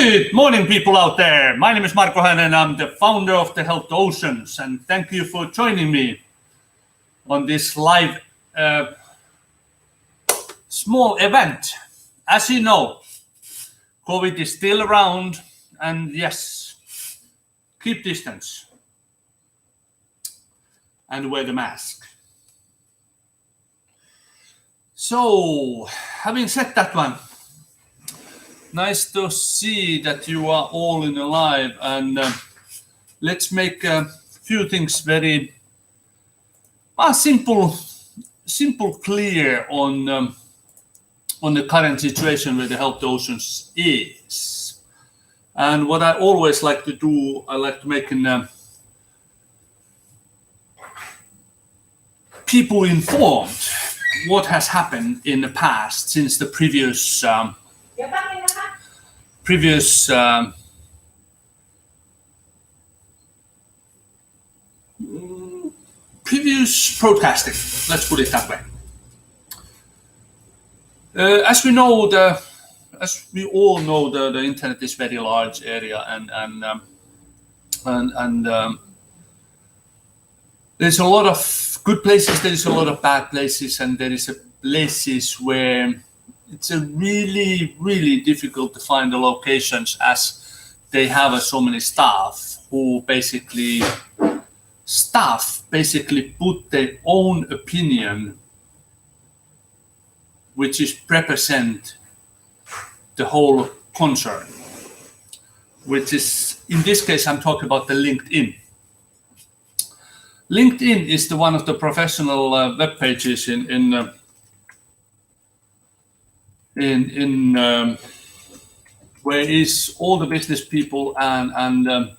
Good morning, people out there. My name is Marko Hänen. I'm the founder of the Help the Oceans, and thank you for joining me on this live small event. As you know, COVID is still around, and yes, keep distance and wear the mask. So, having said that one, nice to see that you are all in alive, and let's make a few things very simple, clear on the current situation where the Help the Oceans is. And what I always like to do, I like to make people informed what has happened in the past since the previous broadcasting. Let's put it that way. As we all know, the internet is very large area, and there's a lot of good places. There is a lot of bad places, and there is places where it's really, really difficult to find the locations, as they have so many staff who basically put their own opinion, which is represent the whole concern, which is, in this case, I'm talking about the LinkedIn. LinkedIn is one of the professional web pages in where is all the business people and a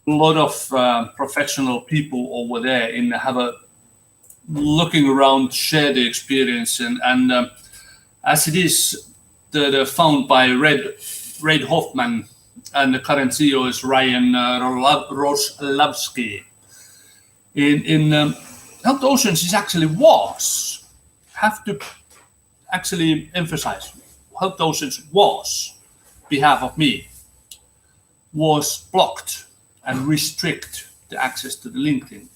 lot of professional people over there in have a looking around, share the experience, and as it is the found by Reid Hoffman, and the current CEO is Ryan Roslawski. In Help the Oceans is actually have to actually emphasize, Help the Oceans behalf of me, was blocked and restrict the access to the LinkedIn.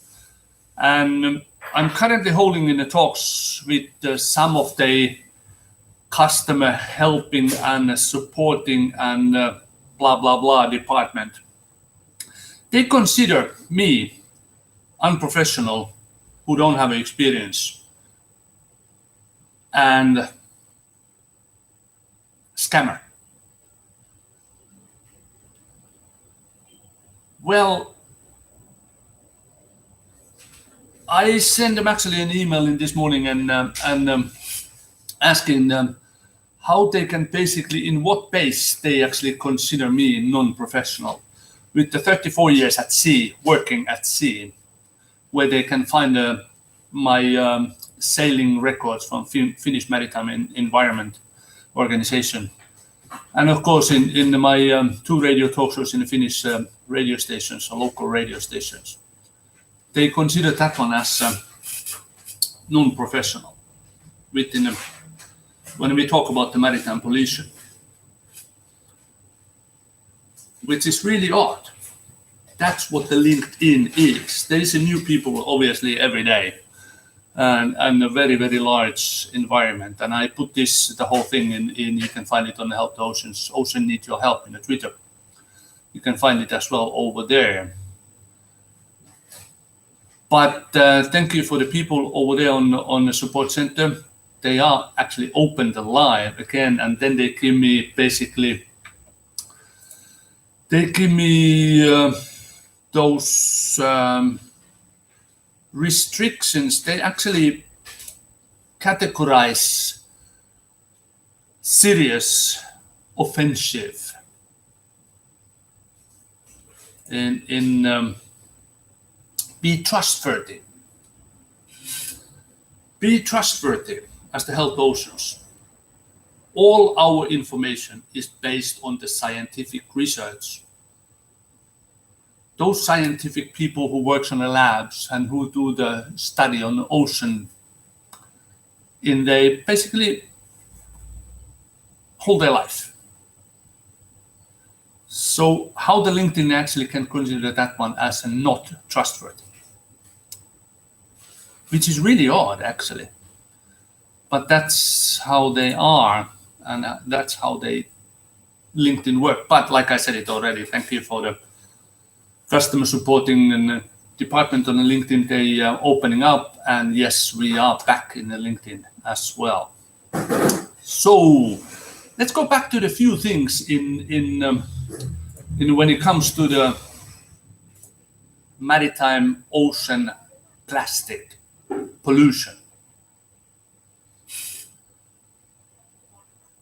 And I'm currently holding in the talks with some of the customer helping and supporting and blah, blah, blah department. They consider me unprofessional, who don't have experience, and scammer. Well, I sent them actually an email in this morning and asking them how they can basically, in what base they actually consider me non-professional, with the 34 years at sea, working at sea, where they can find my sailing records from Finnish Maritime Environment Organization. And of course, in my 2 radio talk shows in the Finnish radio stations, or local radio stations, they consider that one as non-professional when we talk about the maritime pollution, which is really odd. That's what the LinkedIn is. There is a new people, obviously, every day, and a very, very large environment. And I put the whole thing in. You can find it on the Help the Oceans. Ocean Need Your Help in the Twitter. You can find it as well over there. But thank you for the people over there on the support center. They are actually open the live again, and then they give me those restrictions. They actually categorize serious, offensive in be trustworthy. Be trustworthy as the Help the Oceans. All our information is based on the scientific research. Those scientific people who work on the labs and who do the study on the ocean, they basically whole their life. So how the LinkedIn actually can consider that one as a not trustworthy, which is really odd actually. But that's how they are, and that's how they LinkedIn work. But like I said it already, thank you for the customer supporting and department on the LinkedIn. They opening up, and yes, we are back in the LinkedIn as well. So let's go back to the few things in when it comes to the maritime ocean plastic pollution.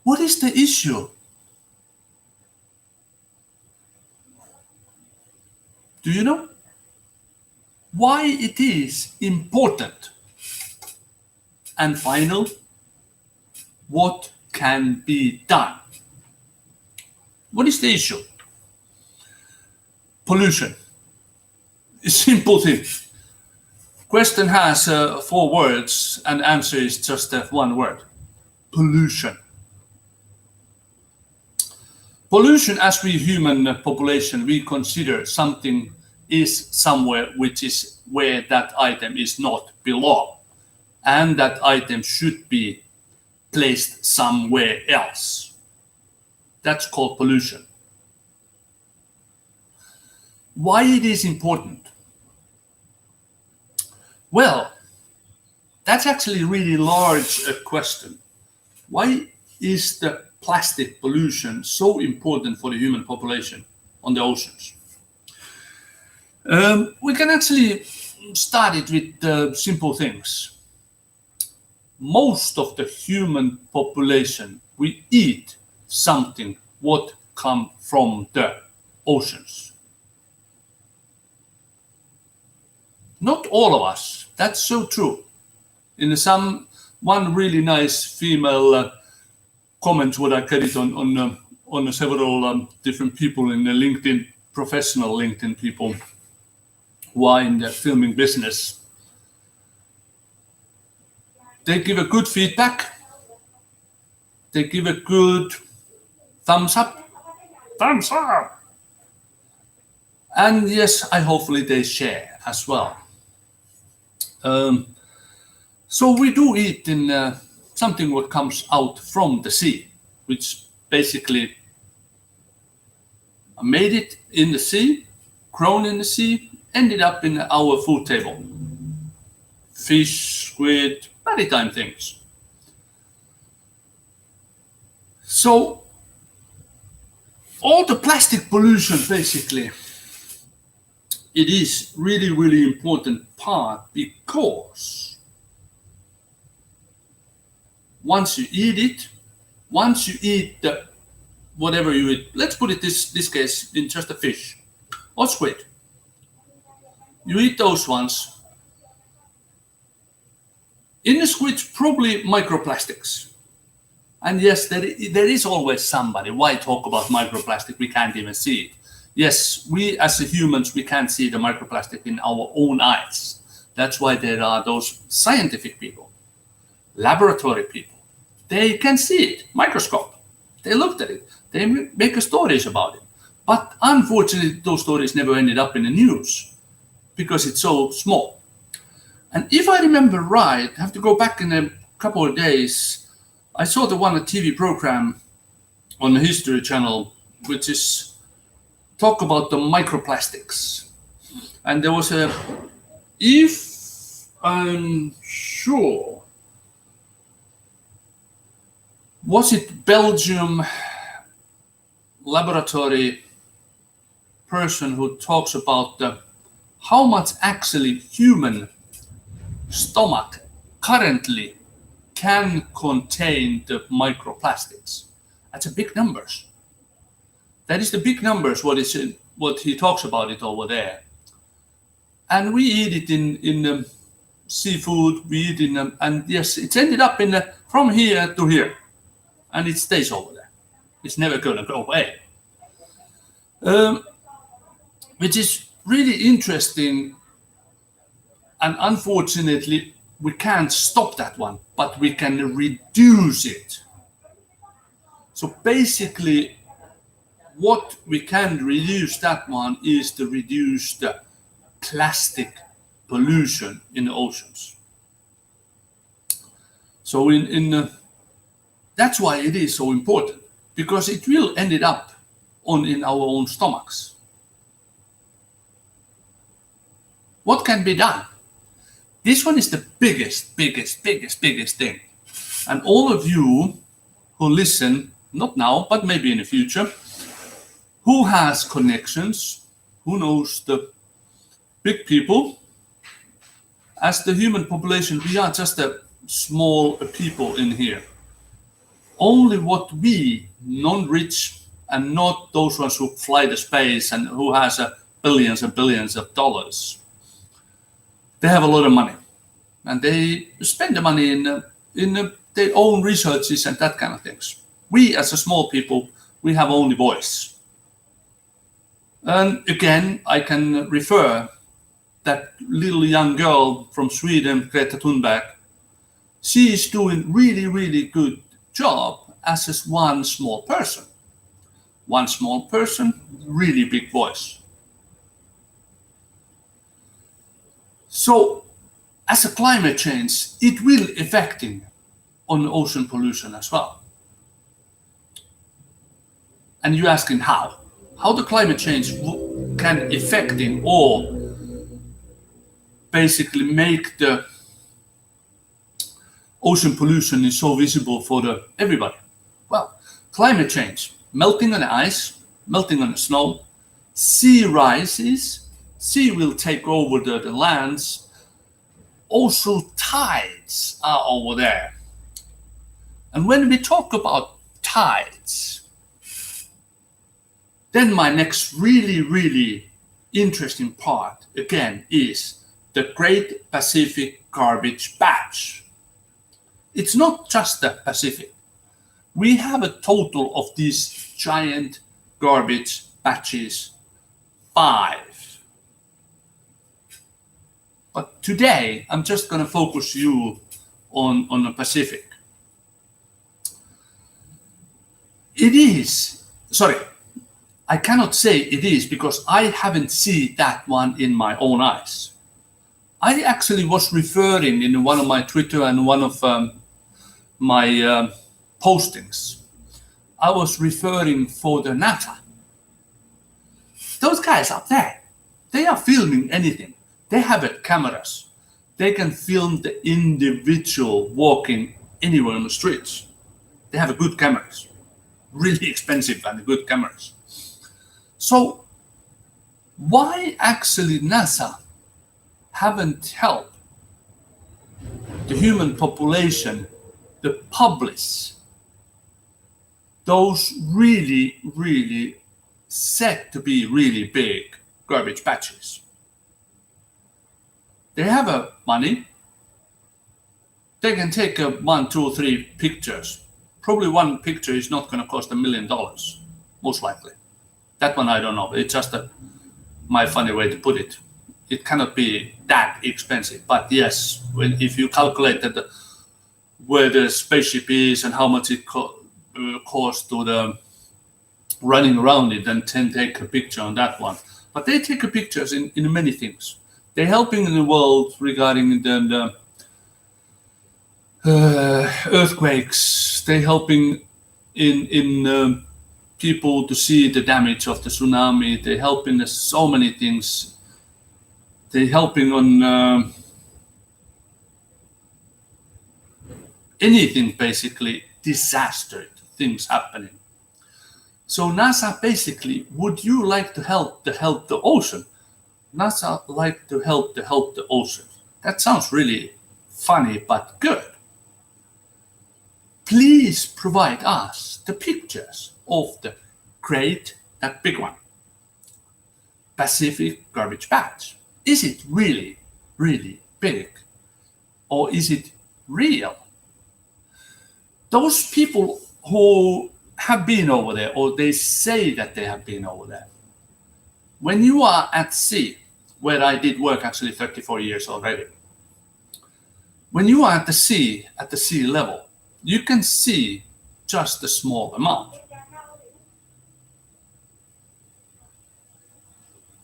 What is the issue? Do you know why it is important? And final, what can be done? What is the issue? Pollution. A simple thing. Question has 4 words, and answer is just one word. Pollution. Pollution, as we human population, we consider something is somewhere which is where that item is not belong, and that item should be placed somewhere else. That's called pollution. Why it is important? Well, that's actually a really large question. Why is the plastic pollution so important for the human population on the oceans? We can actually start it with simple things. Most of the human population, we eat something what come from the oceans. Not all of us. That's so true. In one really nice female comment what I get it on several different people in the LinkedIn, professional LinkedIn people who are in the filming business. They give a good feedback. They give a good thumbs up. Thumbs up. And yes, hopefully they share as well. So we do eat in something what comes out from the sea, which basically made it in the sea, grown in the sea, ended up in our food table. Fish, squid, maritime things. So all the plastic pollution basically, it is really, really important part because once you eat whatever you eat, let's put it this case in just a fish or squid. You eat those ones. In the squid, probably microplastics. And yes, there is always somebody. Why talk about microplastic? We can't even see it. Yes, we as humans, we can't see the microplastic in our own eyes. That's why there are those scientific people, laboratory people. They can see it, microscope. They looked at it. They make stories about it. But unfortunately, those stories never ended up in the news because it's so small. And if I remember right, I have to go back in a couple of days. I saw the one TV program on the History Channel, which is talk about the microplastics. And there was if I'm sure, was it Belgium laboratory person who talks about how much actually human stomach currently can contain the microplastics. That's a big numbers. That is the big numbers what he talks about it over there. And we eat it in seafood, we eat in and yes, it's ended up from here to here. And it stays over there. It's never gonna go away. Which is really interesting, and unfortunately we can't stop that one, but we can reduce it. So basically what we can reduce that one is to reduce the plastic pollution in the oceans. So that's why it is so important, because it will end it up in our own stomachs. What can be done? This one is the biggest thing. And all of you who listen, not now, but maybe in the future, who has connections, who knows the big people, as the human population, we are just a small people in here. Only what we, non-rich and not those ones who fly to space and who has billions and billions of dollars, they have a lot of money. And they spend the money in their own researches and that kind of things. We, as a small people, we have only voice. And again, I can refer that little young girl from Sweden, Greta Thunberg. She is doing really good job as one small person. One small person, really big voice. So, as a climate change, it will affecting on ocean pollution as well. And you're asking how? How the climate change can affecting or basically make the ocean pollution is so visible for everybody. Well, climate change, melting on the ice, melting on the snow, sea rises, sea will take over the lands. Also tides are over there. And when we talk about tides, then my next really interesting part again is the Great Pacific Garbage Patch. It's not just the Pacific. We have a total of these giant garbage patches, 5. But today, I'm just going to focus you on the Pacific. I cannot say it is because I haven't seen that one in my own eyes. I actually was referring in one of my Twitter and one of my postings. I was referring for the NASA. Those guys up there, they are filming anything. They have cameras. They can film the individual walking anywhere on the streets. They have good cameras. Really expensive and good cameras. So why actually NASA haven't helped the human population to publish those really said to be really big garbage patches? They have money. They can take 1, 2, 3 pictures. Probably one picture is not going to cost $1 million, most likely. That one I don't know. It's just my funny way to put it. It cannot be that expensive. But yes, if you calculate where the spaceship is and how much it costs to the running around it, then take a picture on that one. But they take pictures in many things. They're helping in the world regarding the earthquakes. They're helping in people to see the damage of the tsunami. They're helping so many things. They're helping on anything, basically, disaster things happening. So NASA basically, would you like to help the ocean? NASA like to help the ocean. That sounds really funny, but good. Please provide us the pictures of the that big one, Pacific Garbage Patch. Is it really big? Or is it real? Those people who have been over there, or they say that they have been over there, when you are at sea, where I did work actually 34 years already, when you are at the sea level, you can see just a small amount.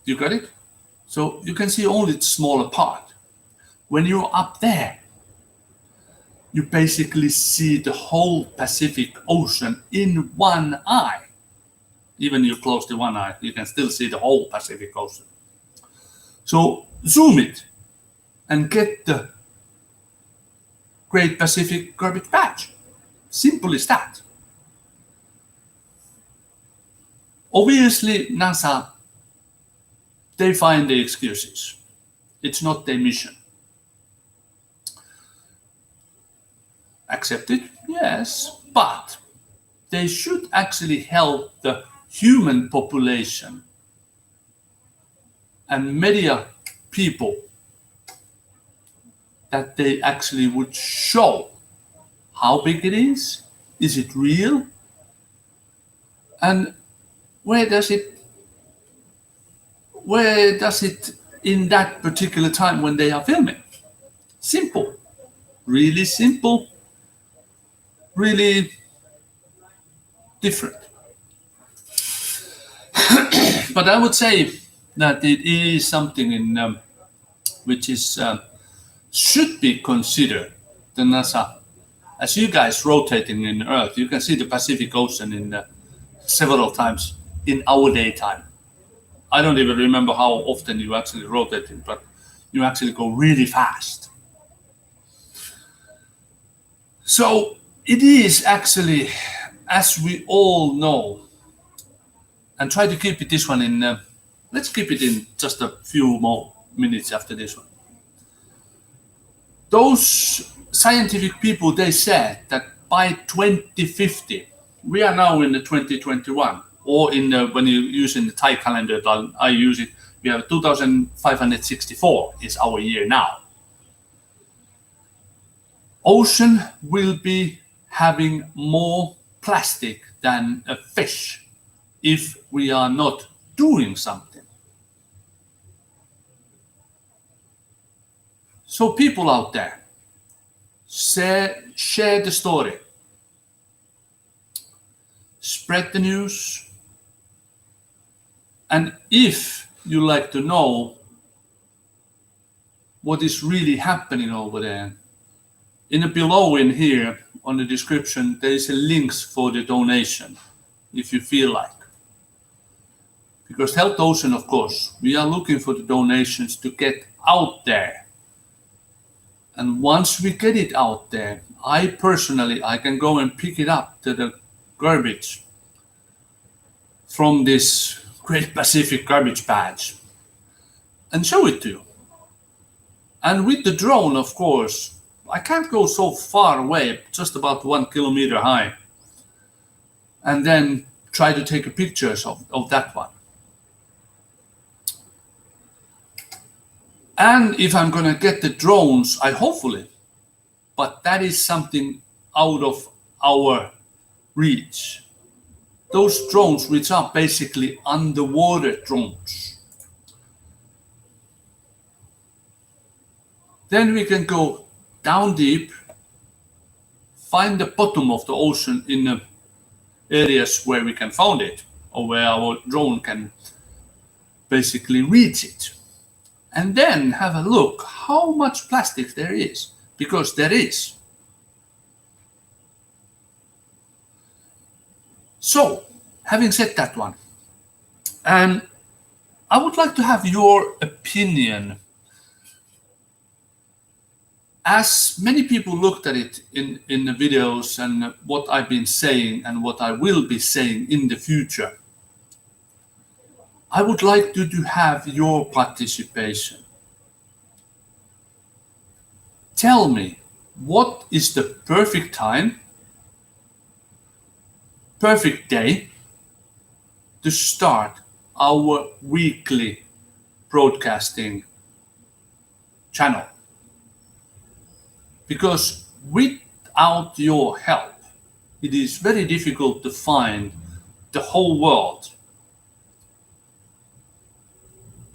You got it? So you can see only the smaller part. When you're up there, you basically see the whole Pacific Ocean in one eye. Even you close the one eye, you can still see the whole Pacific Ocean. So zoom it and get the Great Pacific Garbage Patch. Simple as that. Obviously, NASA, they find the excuses. It's not their mission. Accept it? Yes, but they should actually help the human population and media people that they actually would show how big it is it real, and where does it in that particular time when they are filming. Simple, really simple, really different. But I would say that it is something in which is should be considered. The NASA, as you guys rotating in Earth, you can see the Pacific Ocean in several times in our daytime. I don't even remember how often you actually rotate it, but you actually go really fast. So it is actually, as we all know, and try to keep it this one in, let's keep it in just a few more minutes after this one. Those scientific people, they said that by 2050, we are now in the 2021, or in the, when you use in the Thai calendar, I use it, we have 2564 is our year now. Ocean will be having more plastic than a fish if we are not doing something. So people out there, share the story. Spread the news. And if you like to know what is really happening over there, in the below in here on the description, there is a links for the donation if you feel like. Because Help the Ocean, of course, we are looking for the donations to get out there. And once we get it out there, I can go and pick it up to the garbage from this Great Pacific Garbage Patch and show it to you. And with the drone, of course, I can't go so far away, just about 1 kilometer high, and then try to take pictures of that one. And if I'm going to get the drones, hopefully, but that is something out of our reach. Those drones, which are basically underwater drones. Then we can go down deep, find the bottom of the ocean in the areas where we can find it, or where our drone can basically reach it. And then have a look how much plastic there is, because there is. So, having said that one, I would like to have your opinion. As many people looked at it in the videos and what I've been saying and what I will be saying in the future, I would like to have your participation. Tell me, what is the perfect time, perfect day to start our weekly broadcasting channel? Because without your help, it is very difficult to find the whole world,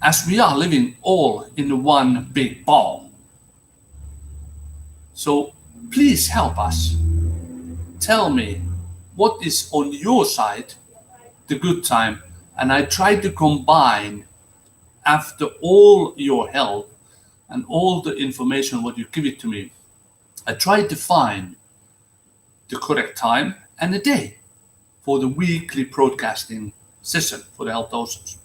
as we are living all in one big ball. So please help us. Tell me what is on your side the good time, and I try to combine after all your help and all the information what you give it to me, I try to find the correct time and the day for the weekly broadcasting session for the Help the Oceans.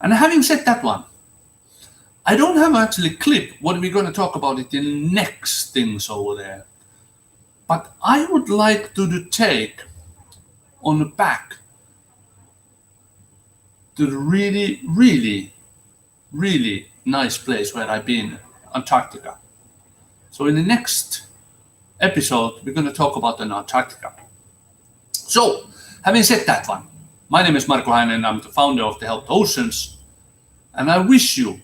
And having said that one, I don't have actually clip what we're going to talk about it in the next things over there. But I would like to take on the back to the really, really, really nice place where I've been, Antarctica. So in the next episode, we're going to talk about Antarctica. So, having said that one, my name is Marko Häinen, I'm the founder of the Help the Oceans, and I wish you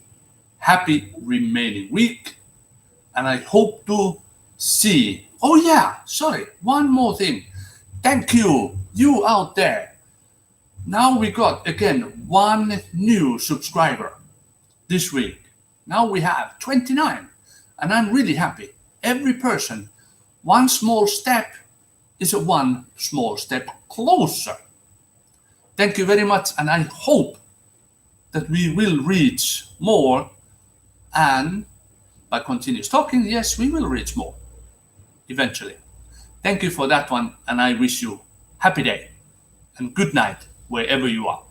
happy remaining week, and I hope to see. Oh yeah, sorry, one more thing. Thank you out there. Now we got again one new subscriber this week. Now we have 29, and I'm really happy. Every person, one small step is a one small step closer. Thank you very much, and I hope that we will reach more, and by continuous talking, yes, we will reach more eventually. Thank you for that one, and I wish you happy day and good night wherever you are.